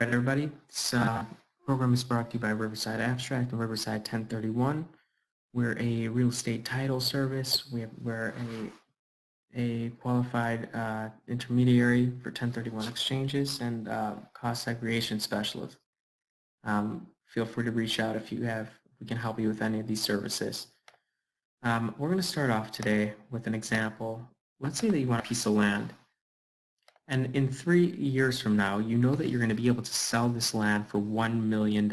All right, everybody. This program is brought to you by Riverside Abstract and Riverside 1031. We're a real estate title service. We're a qualified intermediary for 1031 exchanges and cost segregation specialist. Feel free to reach out if we can help you with any of these services. We're going to start off today with an example. Let's say that you want a piece of land. And in 3 years from now, you know that you're going to be able to sell this land for $1 million.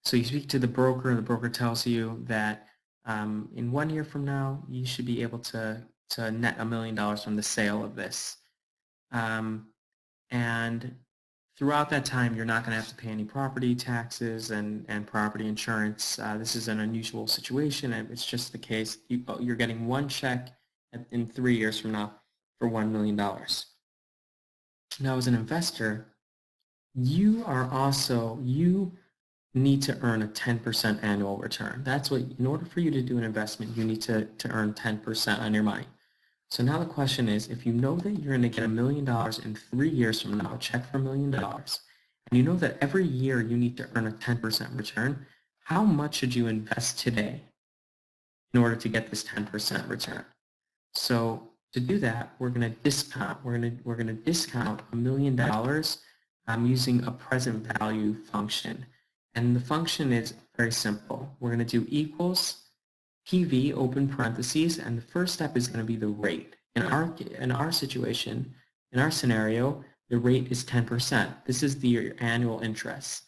So you speak to the broker, and the broker tells you that in 1 year from now, you should be able to net $1 million from the sale of this. And throughout that time, you're not going to have to pay any property taxes and property insurance. This is an unusual situation, and it's just the case. You're getting one check in 3 years from now for $1 million. Now, as an investor, you need to earn a 10% annual return. That's what, in order for you to do an investment, you need to earn 10% on your money. So now the question is, if you know that you're going to get $1 million in 3 years from now, a check for $1 million, and you know that every year you need to earn a 10% return, how much should you invest today in order to get this 10% return? So to do that, we're going to discount. We're going to discount $1 million using a present value function, and the function is very simple. We're going to do equals PV open parentheses, and the first step is going to be the rate. In our situation, in our scenario, the rate is 10%. This is the annual interest.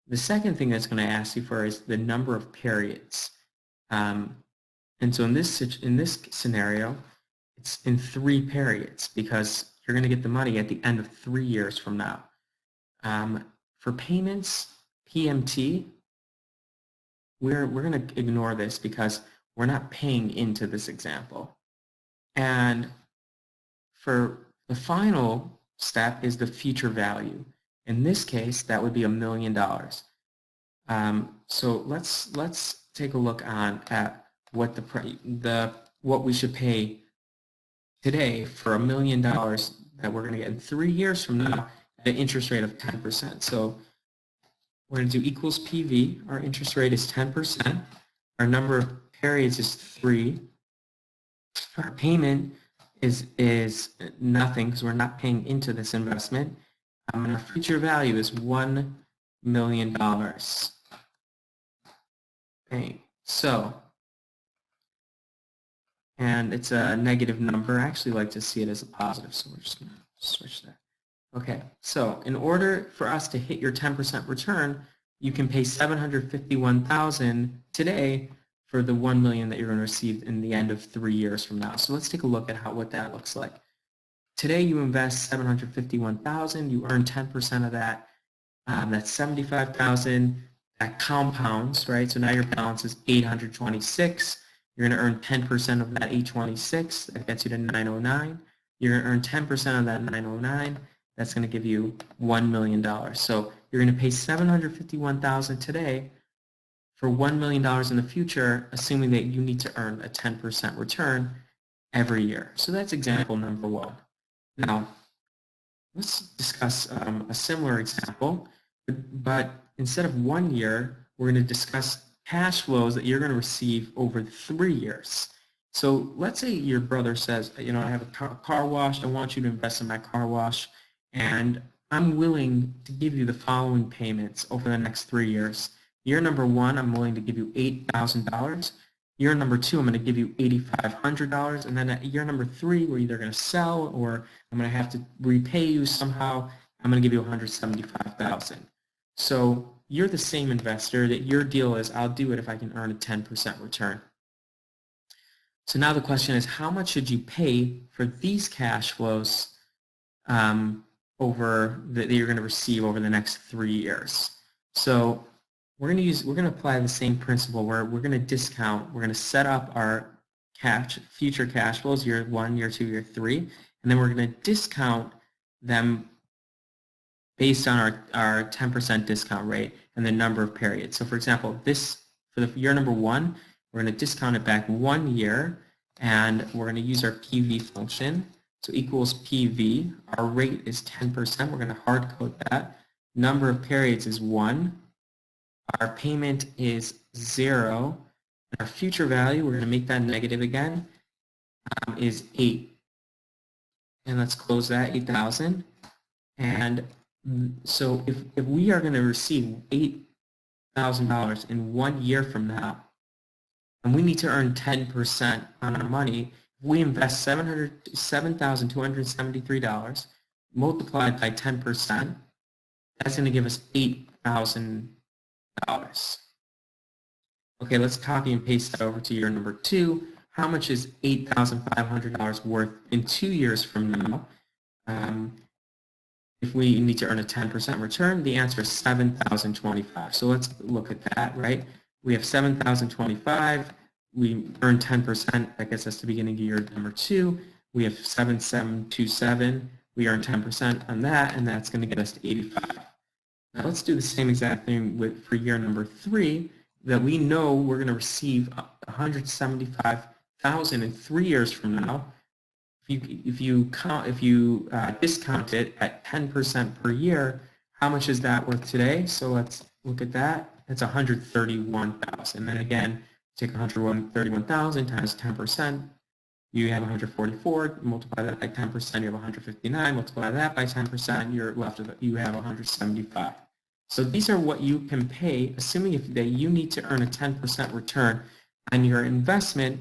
The second thing that's going to ask you for is the number of periods. And so in this scenario, it's in 3 periods because you're going to get the money at the end of 3 years from now. For payments, PMT, we're going to ignore this because we're not paying into this example. And for the final step is the future value. In this case, that would be $1 million. So let's take a look at what we should pay today for $1 million that we're going to get in 3 years from now at an interest rate of 10%. So we're going to do equals PV. Our interest rate is 10%. Our number of periods is 3. Our payment is nothing because we're not paying into this investment. And our future value is $1 million. Okay, so, and it's a negative number. I actually like to see it as a positive, so we're just going to switch that. Okay, so in order for us to hit your 10% return, you can pay $751,000 today for the $1 million that you're going to receive in the end of 3 years from now. So let's take a look at what that looks like. Today you invest $751,000, you earn 10% of that. That's $75,000. That compounds, right? So now your balance is $826. You're going to earn 10% of that 826. That gets you to 909. You're going to earn 10% of that 909. That's going to give you $1 million. So you're going to pay $751,000 today for $1 million in the future, assuming that you need to earn a 10% return every year. So that's example number 1. Now, let's discuss a similar example, but instead of 1 year, we're going to discuss cash flows that you're going to receive over 3 years. So let's say your brother says, I have a car wash, I want you to invest in my car wash, and I'm willing to give you the following payments over the next 3 years. Year number 1, I'm willing to give you $8,000. Year number 2, I'm going to give you $8,500. And then at year number 3, we're either going to sell or I'm going to have to repay you somehow. I'm going to give you $175,000. So you're the same investor. That your deal is, I'll do it if I can earn a 10% return. So now the question is, how much should you pay for these cash flows that you're going to receive over the next 3 years? So we're going to apply the same principle where we're going to discount. We're going to set up our future cash flows, year 1, year 2, year 3, and then we're going to discount them based on our 10% discount rate and the number of periods. So for example, for the year number 1, we're going to discount it back 1 year, and we're going to use our PV function. So equals PV. Our rate is 10%. We're going to hard code that. Number of periods is 1. Our payment is 0. Our future value, we're going to make that negative again, is 8. And let's close that, 8,000. And so if we are going to receive $8,000 in 1 year from now, and we need to earn 10% on our money, if we invest $7,273 multiplied by 10%, that's going to give us $8,000. Okay, let's copy and paste that over to year number 2. How much is $8,500 worth in 2 years from now? If we need to earn a 10% return, the answer is $7,025. So let's look at that, right? We have $7,025. We earn 10%. That gets us to beginning of year number 2. We have $7,727. We earn 10% on that, and that's going to get us to $85. Now let's do the same exact thing for year number 3. That we know we're going to receive $175,000 in 3 years from now. If you discount it at 10% per year, how much is that worth today? So let's look at that. It's $131,000. And again, take $131,000 times 10%. You have 144. Multiply that by 10%. You have 159. Multiply that by 10%. You're left with you have 175. So these are what you can pay, assuming that you need to earn a 10% return on your investment.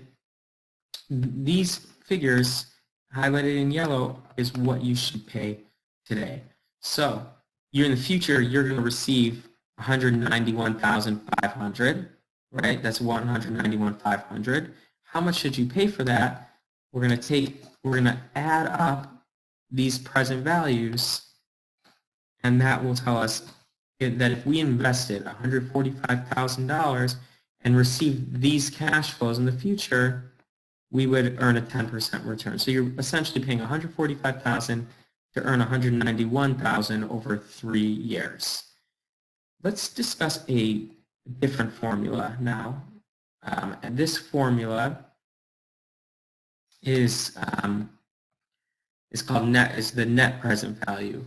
These figures highlighted in yellow is what you should pay today. So you're in the future, you're going to receive $191,500, right? That's $191,500. How much should you pay for that? We're going to add up these present values, and that will tell us that if we invested $145,000 and received these cash flows in the future, we would earn a 10% return. So you're essentially paying $145,000 to earn $191,000 over 3 years. Let's discuss a different formula now. And this formula is the net present value.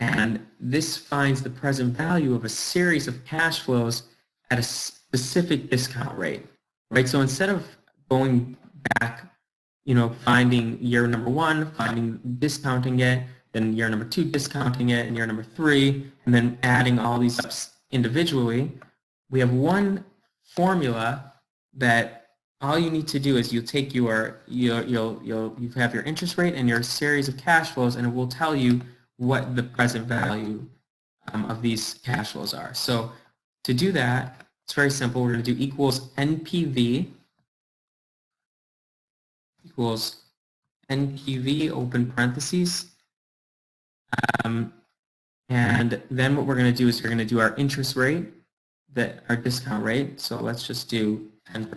And this finds the present value of a series of cash flows at a specific discount rate, right? So instead of going back, finding year number 1, discounting it, then year number 2, discounting it, and year number 3, and then adding all these up individually, we have one formula that all you need to do is you'll take you have your interest rate and your series of cash flows, and it will tell you what the present value of these cash flows are. So to do that, it's very simple. We're going to do equals NPV equals NPV, open parentheses. And then what we're going to do is we're going to do our interest rate, our discount rate. So let's just do 10%. We're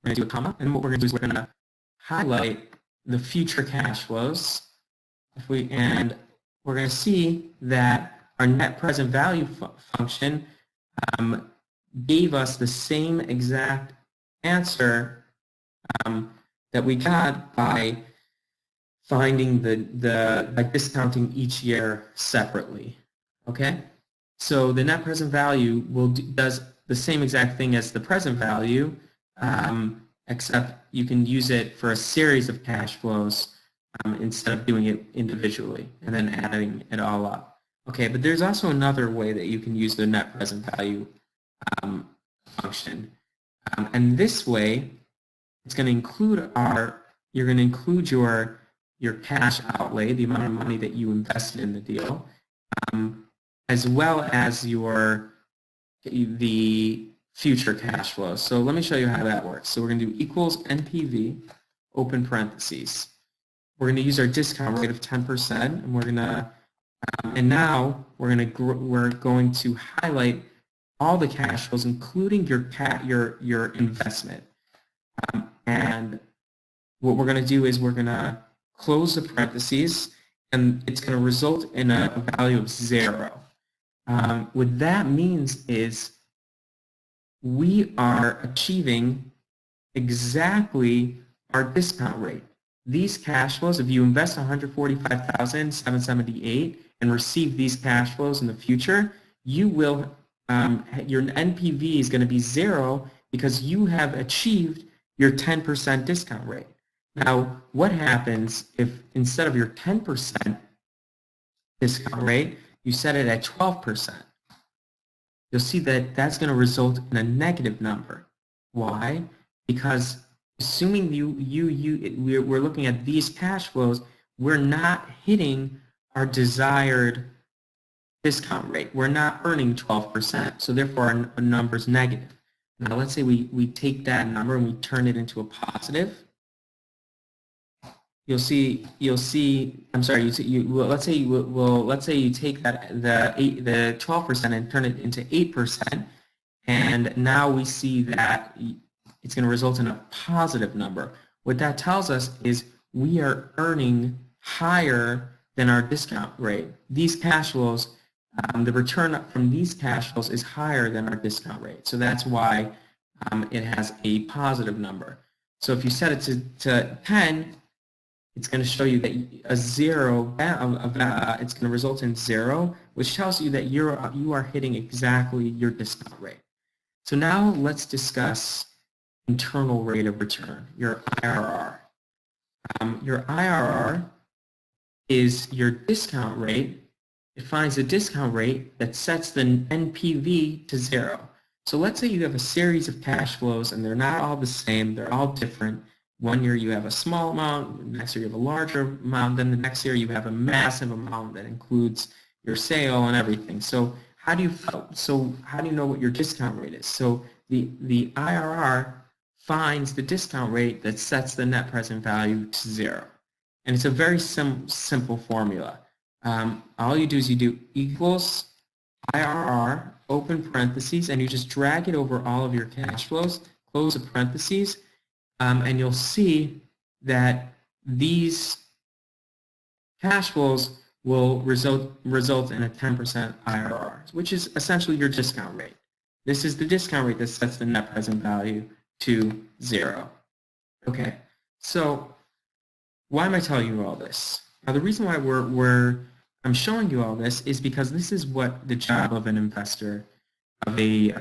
going to do a comma. And what we're going to do is we're going to highlight the future cash flows. And we're going to see that our net present value function gave us the same exact answer that we got by finding by discounting each year separately. Okay, so the net present value does the same exact thing as the present value, except you can use it for a series of cash flows instead of doing it individually and then adding it all up. Okay, but there's also another way that you can use the net present value function, and this way it's going to include you're going to include your cash outlay, the amount of money that you invested in the deal, as well as the future cash flows. So let me show you how that works. So we're going to do equals NPV, open parentheses. We're going to use our discount rate of 10%, and we're going to, and now we're going to highlight all the cash flows, including your investment. And what we're going to do is we're going to close the parentheses, and it's going to result in a value of 0. What that means is we are achieving exactly our discount rate. these cash flows, if you invest $145,778 and receive these cash flows in the future, you will, your NPV is going to be 0 because you have achieved your 10% discount rate. Now, what happens if instead of your 10% discount rate, you set it at 12%? You'll see that that's going to result in a negative number. Why? Because assuming we're looking at these cash flows, we're not hitting our desired discount rate. We're not earning 12%, so therefore our number is negative. Now let's say we take that number and we turn it into a positive. Let's say you take the 12% and turn it into 8%, and now we see that it's going to result in a positive number. What that tells us is we are earning higher than our discount rate. These cash flows, the return from these cash flows is higher than our discount rate. So that's why it has a positive number. So if you set it to 10, it's going to show you that a 0, it's going to result in 0, which tells you that you are hitting exactly your discount rate. So now let's discuss internal rate of return, your IRR. Your IRR is your discount rate. It finds a discount rate that sets the NPV to 0. So let's say you have a series of cash flows and they're not all the same, they're all different. One year you have a small amount, next year you have a larger amount, then the next year you have a massive amount that includes your sale and everything. So how do you know what your discount rate is? So the IRR finds the discount rate that sets the net present value to 0. And it's a very simple formula. All you do is you do equals IRR, open parentheses, and you just drag it over all of your cash flows, close the parentheses, and you'll see that these cash flows will result in a 10% IRR, which is essentially your discount rate. This is the discount rate that sets the net present value to 0. Okay, so why am I telling you all this? Now, the reason why I'm showing you all this is because this is what the job of an investor, of a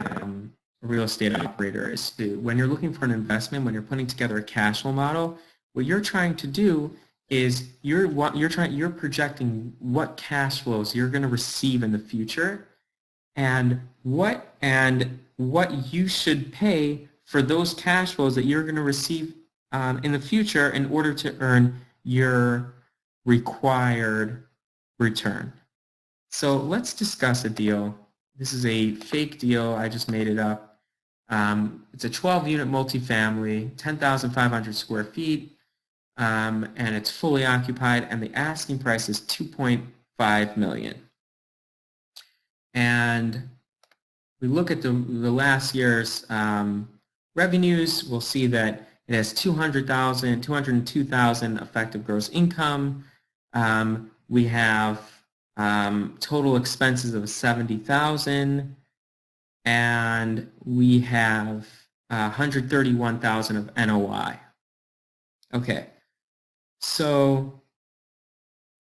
real estate operator is to do. When you're looking for an investment, when you're putting together a cash flow model, what you're trying to do is you're projecting what cash flows you're going to receive in the future, and what you should pay for those cash flows that you're going to receive in the future in order to earn your required return. So let's discuss a deal. This is a fake deal. I just made it up. It's a 12-unit multifamily, 10,500 square feet, and it's fully occupied, and the asking price is $2.5 million. And we look at the last year's revenues, we'll see that it has $202,000 effective gross income. We have total expenses of $70,000. And we have $131,000 of NOI. Okay, so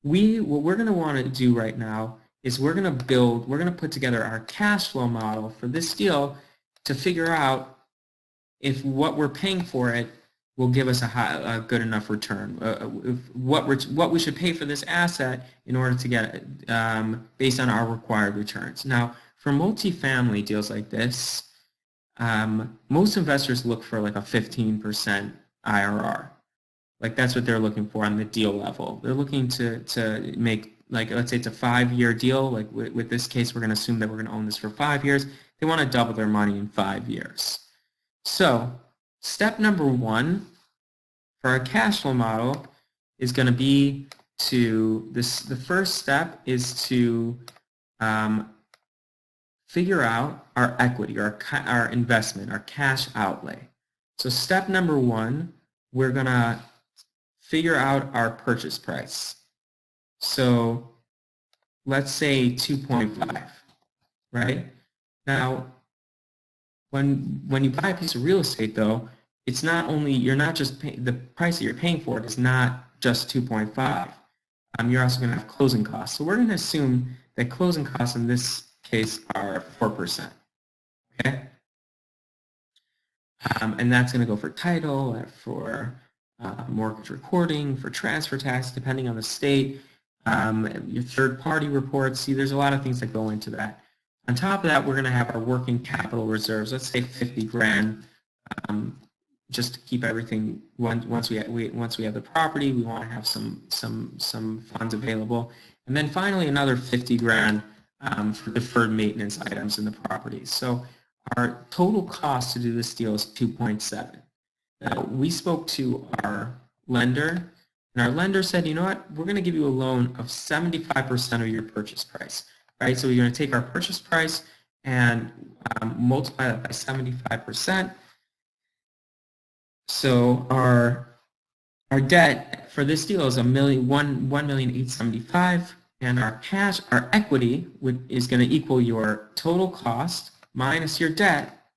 what we're going to want to do right now is we're going to put together our cash flow model for this deal to figure out if what we're paying for it will give us a good enough return. What we should pay for this asset in order to get it based on our required returns. Now, for multifamily deals like this, most investors look for like a 15% IRR. Like that's what they're looking for on the deal level. They're looking to make, like, let's say it's a 5-year deal. Like with this case, we're going to assume that we're going to own this for 5 years. They want to double their money in 5 years. So step number 1 for our cash flow model is going to be the first step is to figure out our equity, our investment, our cash outlay. So step number 1, we're going to figure out our purchase price. So let's say 2.5, right? Now, when you buy a piece of real estate, though, it's not only, you're not just the price that you're paying for it is not just 2.5. You're also going to have closing costs. So we're going to assume that closing costs in this case are 4%. Okay? And that's going to go for title, for mortgage recording, for transfer tax, depending on the state, your third-party reports. See, there's a lot of things that go into that. On top of that, we're going to have our working capital reserves. Let's say 50 grand, just to keep everything. Once we have the property, we want to have some funds available, and then finally another 50 grand for deferred maintenance items in the property. So our total cost to do this deal is 2.7. We spoke to our lender, and our lender said, you know what, we're going to give you a loan of 75% of your purchase price. Right? So we're going to take our purchase price and multiply that by 75%. So our debt for this deal is $1,875,000, and our cash, our equity is going to equal your total cost minus your debt,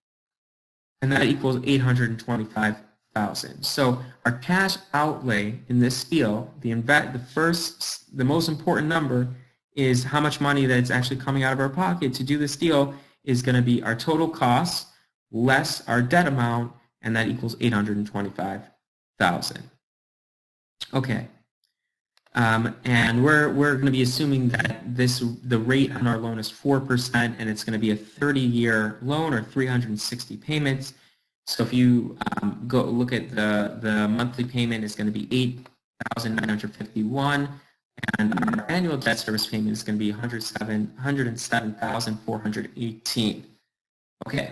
and that equals $825,000. So our cash outlay in this deal, the most important number is how much money that's actually coming out of our pocket to do this deal is going to be our total cost less our debt amount, and that equals $825,000. Okay. And we're going to be assuming that the rate on our loan is 4%, and it's going to be a 30-year loan or 360 payments. So if you go look at the monthly payment is going to be $8,951, and our annual debt service payment is going to be $107,418. Okay.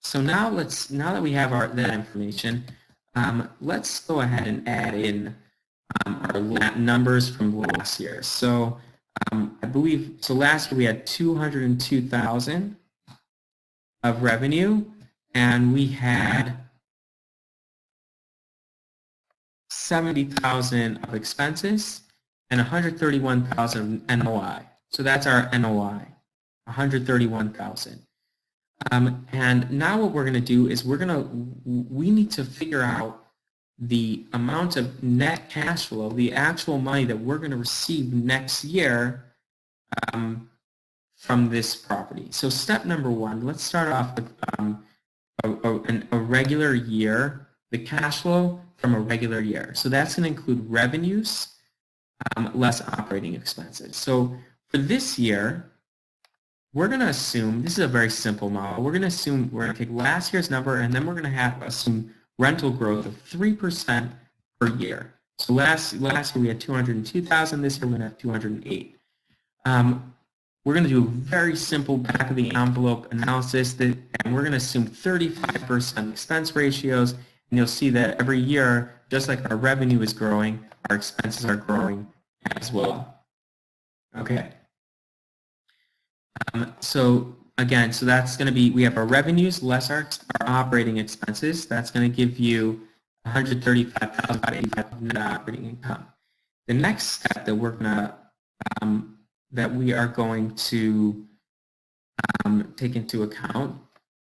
So now that we have that information, let's go ahead and add in our numbers from last year. So I believe, so last year we had 202,000 of revenue, and we had 70,000 of expenses and 131,000 NOI. So that's our NOI, 131,000. And now what we're going to do is we need to figure out the amount of net cash flow, the actual money that we're going to receive next year from this property. So step number one, let's start off with a regular year, the cash flow from a regular year. So that's going to include revenues less operating expenses. So for this year, we're going to assume, this is a very simple model, we're going to take last year's number, and then we're going to assume rental growth of 3% per year. So last year we had 202,000, this year we're going to have 208. We're going to do a very simple back of the envelope analysis, and we're going to assume 35% expense ratios, and you'll see that every year, just like our revenue is growing, our expenses are growing as well. Okay. So again, so that's going to be, we have our revenues less our operating expenses. That's going to give you 135,085 net operating income. The next step that we're going to that we are going to take into account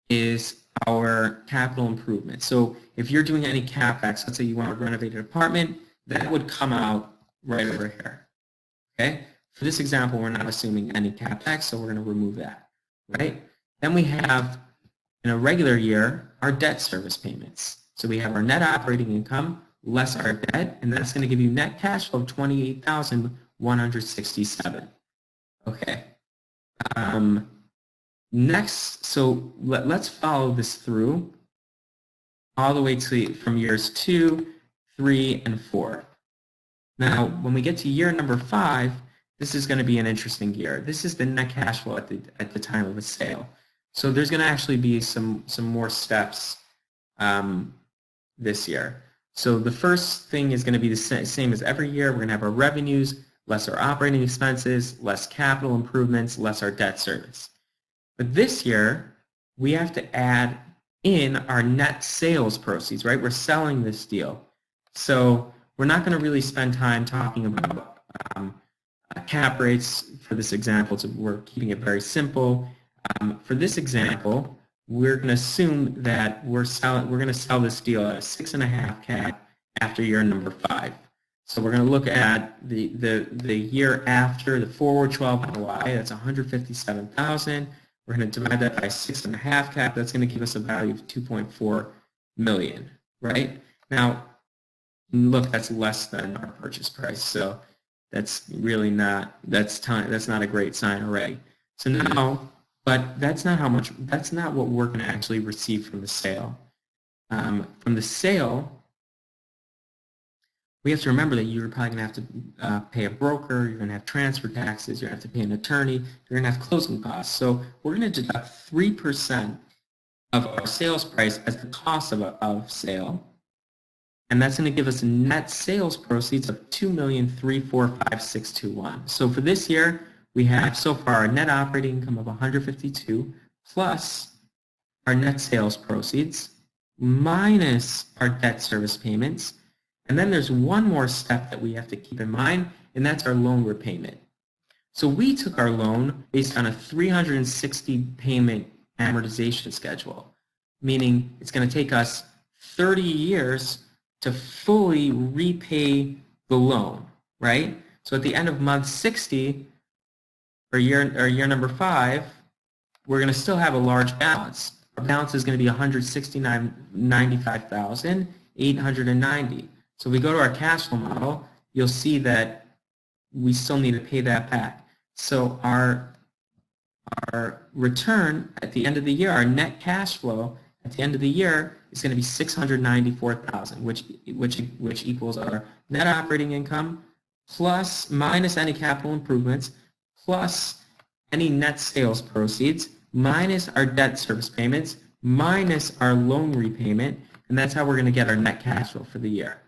is our capital improvement. So if you're doing any CapEx, let's say you want to renovate an apartment, that would come out right over here. Okay. For this example, we're not assuming any CapEx, so we're going to remove that, right? Then we have, in a regular year, our debt service payments. So we have our net operating income less our debt, and that's going to give you net cash flow of $28,167. Okay. Next, so let's follow this through all the way to from years 2, 3, and 4. Now, when we get to year number 5, this is going to be an interesting year. This is the net cash flow at the time of a sale. So there's going to actually be some more steps this year. So the first thing is going to be the same as every year. We're going to have our revenues, less our operating expenses, less capital improvements, less our debt service. But this year, we have to add in our net sales proceeds, right? We're selling this deal. So we're not going to really spend time talking about cap rates for this example. So we're keeping it very simple. For this example, we're going to assume that we're going to sell this deal at a 6.5 cap after year number 5. So we're going to look at the year after the forward 12 NOI. That's 157,000. We're going to divide that by 6.5 cap. That's going to give us a value of 2.4 million, right? Now, look, that's less than our purchase price. So that's really not, that's not a great sign already. So now, but that's not how much, that's not what we're going to actually receive from the sale. From the sale, we have to remember that you're probably going to have to pay a broker, you're going to have transfer taxes, you're going to have to pay an attorney, you're going to have closing costs. So we're going to deduct 3% of our sales price as the cost of sale, and that's going to give us net sales proceeds of $2,345,621. So for this year, we have so far a net operating income of 152 plus our net sales proceeds minus our debt service payments. And then there's one more step that we have to keep in mind, and that's our loan repayment. So we took our loan based on a 360 payment amortization schedule, meaning it's going to take us 30 years to fully repay the loan, right? So at the end of month 60, or year number 5, we're going to still have a large balance. Our balance is going to be $169,95,890. So if we go to our cash flow model, you'll see that we still need to pay that back. So our return at the end of the year, our net cash flow at the end of the year is going to be $694,000, which equals our net operating income plus minus any capital improvements plus any net sales proceeds minus our debt service payments minus our loan repayment, and that's how we're going to get our net cash flow for the year.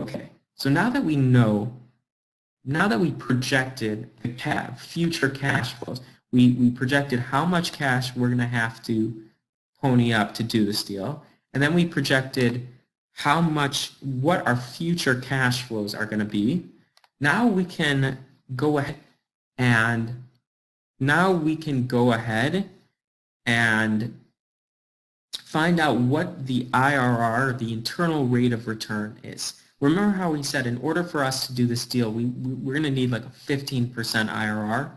Okay, so now that we know, now that we projected the future cash flows, we projected how much cash we're going to have to pony up to do this deal, and then we projected what our future cash flows are going to be. Now we can go ahead and find out what the IRR, the internal rate of return, is. Remember how we said in order for us to do this deal, we're going to need like a 15% IRR.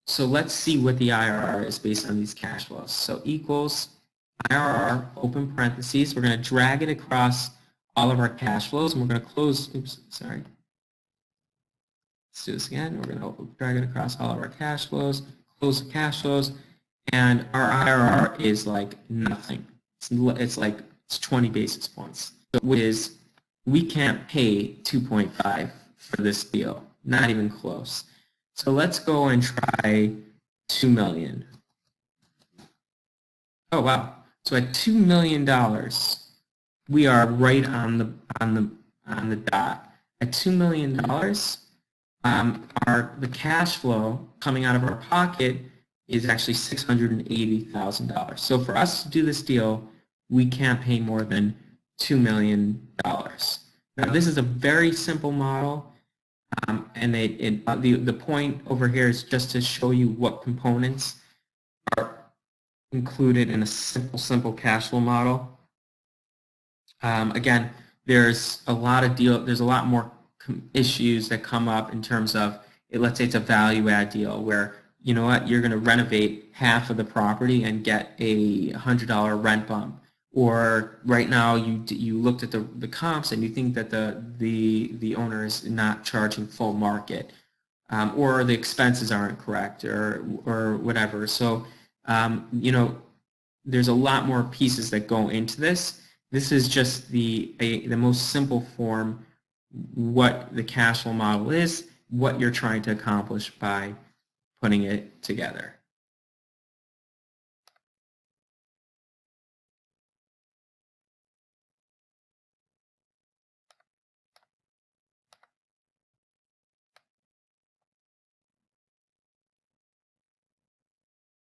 So let's see what the IRR is based on these cash flows. So equals IRR, open parentheses. We're going to drag it across all of our cash flows, and we're going to close, oops, sorry. Let's do this again. We're going to drag it across all of our cash flows, close the cash flows, and our IRR is like nothing. It's 20 basis points. Which is, we can't pay 2.5 for this deal, not even close. So let's go and try 2 million. Oh wow! So at $2 million, we are right on the dot. At $2 million, the cash flow coming out of our pocket is actually $680,000. So for us to do this deal, we can't pay more than $2 million. Now this is a very simple model, and the point over here is just to show you what components are included in a simple cash flow model. Again, there's a lot more issues that come up in terms of, let's say it's a value add deal where, you know what, you're going to renovate half of the property and get a $100 rent bump. Or right now you looked at the comps and you think that the owner is not charging full market, or the expenses aren't correct, or whatever. So you know, there's a lot more pieces that go into this. This is just the most simple form, what the cash flow model is, what you're trying to accomplish by putting it together.